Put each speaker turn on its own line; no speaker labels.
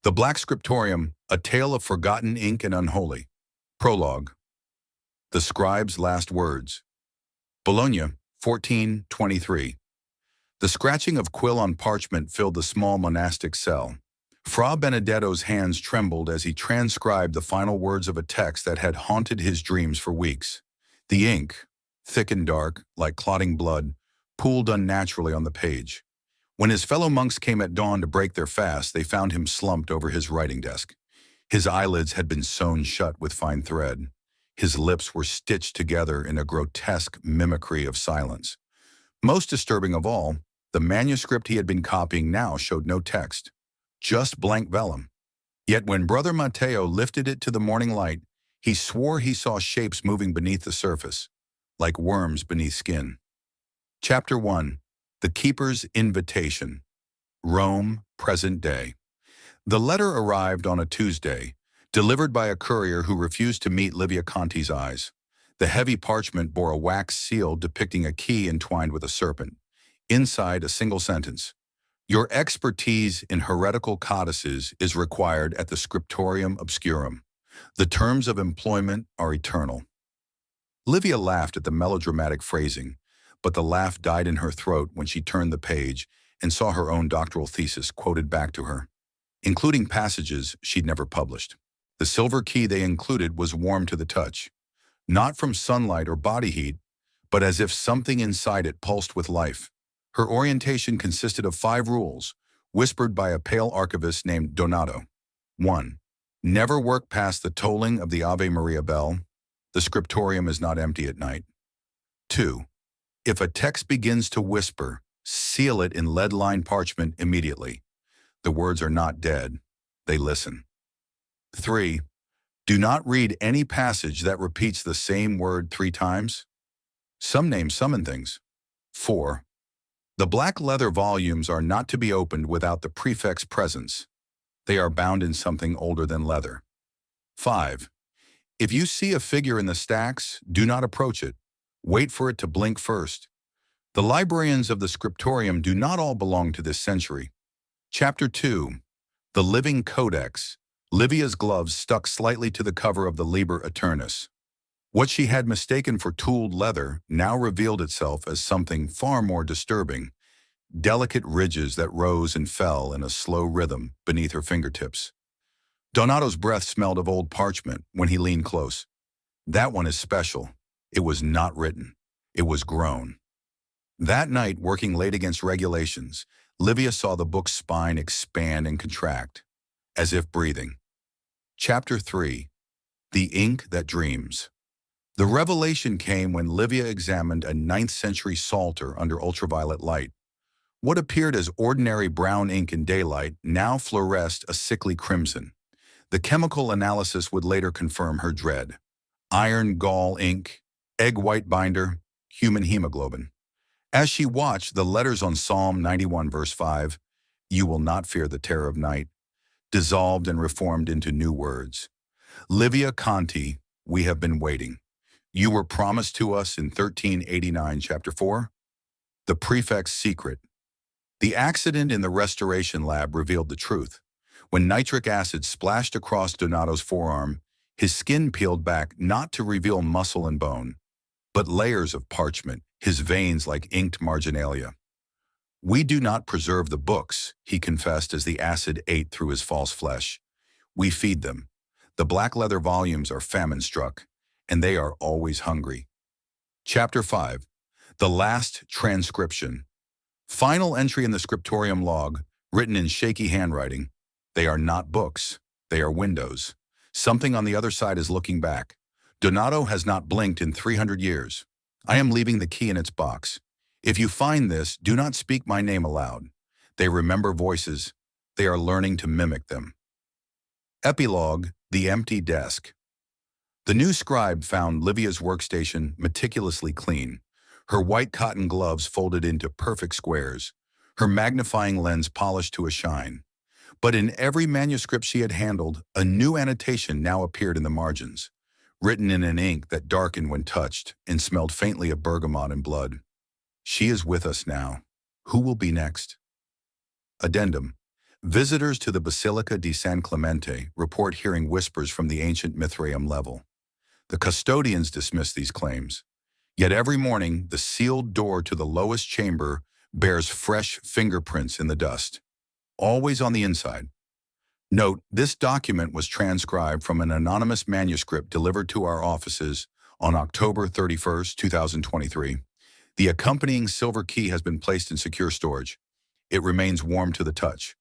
The Black Scriptorium, A Tale of Forgotten Ink and Unholy. Prologue. The Scribe's Last Words. Bologna, 1423. The scratching of quill on parchment filled the small monastic cell. Fra Benedetto's hands trembled as he transcribed the final words of a text that had haunted his dreams for weeks. The ink, thick and dark, like clotting blood, pooled unnaturally on the page. When his fellow monks came at dawn to break their fast, they found him slumped over his writing desk. His eyelids had been sewn shut with fine thread. His lips were stitched together in a grotesque mimicry of silence. Most disturbing of all, the manuscript he had been copying now showed no text, just blank vellum. Yet when Brother Matteo lifted it to the morning light, he swore he saw shapes moving beneath the surface, like worms beneath skin. Chapter 1. The Keeper's Invitation. Rome, present day. The letter arrived on a Tuesday, delivered by a courier who refused to meet Livia Conti's eyes. The heavy parchment bore a wax seal depicting a key entwined with a serpent. Inside, a single sentence. Your expertise in heretical codices is required at the Scriptorium Obscurum. The terms of employment are eternal. Livia laughed at the melodramatic phrasing, but the laugh died in her throat when she turned the page and saw her own doctoral thesis quoted back to her, including passages she'd never published. The silver key they included was warm to the touch, not from sunlight or body heat, but as if something inside it pulsed with life. Her orientation consisted of 5 rules, whispered by a pale archivist named Donato. 1. Never work past the tolling of the Ave Maria bell. The scriptorium is not empty at night. 2. If a text begins to whisper, seal it in lead-lined parchment immediately. The words are not dead, they listen. 3. Do not read any passage that repeats the same word 3 times. Some names summon things. 4. The black leather volumes are not to be opened without the prefect's presence. They are bound in something older than leather. 5. If you see a figure in the stacks, do not approach it. Wait for it to blink first. The librarians of the scriptorium do not all belong to this century. Chapter 2. The Living Codex. Livia's gloves stuck slightly to the cover of the Liber Aeternus. What she had mistaken for tooled leather now revealed itself as something far more disturbing, delicate ridges that rose and fell in a slow rhythm beneath her fingertips. Donato's breath smelled of old parchment when he leaned close. That one is special. It was not written. It was grown. That night, working late against regulations, Livia saw the book's spine expand and contract, as if breathing. Chapter 3. The Ink That Dreams. The revelation came when Livia examined a 9th century psalter under ultraviolet light. What appeared as ordinary brown ink in daylight now fluoresced a sickly crimson. The chemical analysis would later confirm her dread. Iron gall ink, egg white binder, human hemoglobin. As she watched, the letters on Psalm 91 verse 5, "You will not fear the terror of night," dissolved and reformed into new words. Livia Conti, we have been waiting. You were promised to us in 1389, chapter 4. The prefect's secret. The accident in the restoration lab revealed the truth. When nitric acid splashed across Donato's forearm, his skin peeled back not to reveal muscle and bone, but layers of parchment, his veins like inked marginalia. We do not preserve the books, he confessed as the acid ate through his false flesh. We feed them. The black leather volumes are famine-struck, and they are always hungry. Chapter 5. The Last Transcription. Final entry in the scriptorium log, written in shaky handwriting. They are not books. They are windows. Something on the other side is looking back. Donato has not blinked in 300 years. I am leaving the key in its box. If you find this, do not speak my name aloud. They remember voices. They are learning to mimic them. Epilogue. The Empty Desk. The new scribe found Livia's workstation meticulously clean, her white cotton gloves folded into perfect squares, her magnifying lens polished to a shine. But in every manuscript she had handled, a new annotation now appeared in the margins, written in an ink that darkened when touched and smelled faintly of bergamot and blood. She is with us now. Who will be next? Addendum. Visitors to the Basilica di San Clemente report hearing whispers from the ancient Mithraeum level. The custodians dismiss these claims. Yet every morning, the sealed door to the lowest chamber bears fresh fingerprints in the dust, always on the inside. Note, this document was transcribed from an anonymous manuscript delivered to our offices on October 31st, 2023. The accompanying silver key has been placed in secure storage. It remains warm to the touch.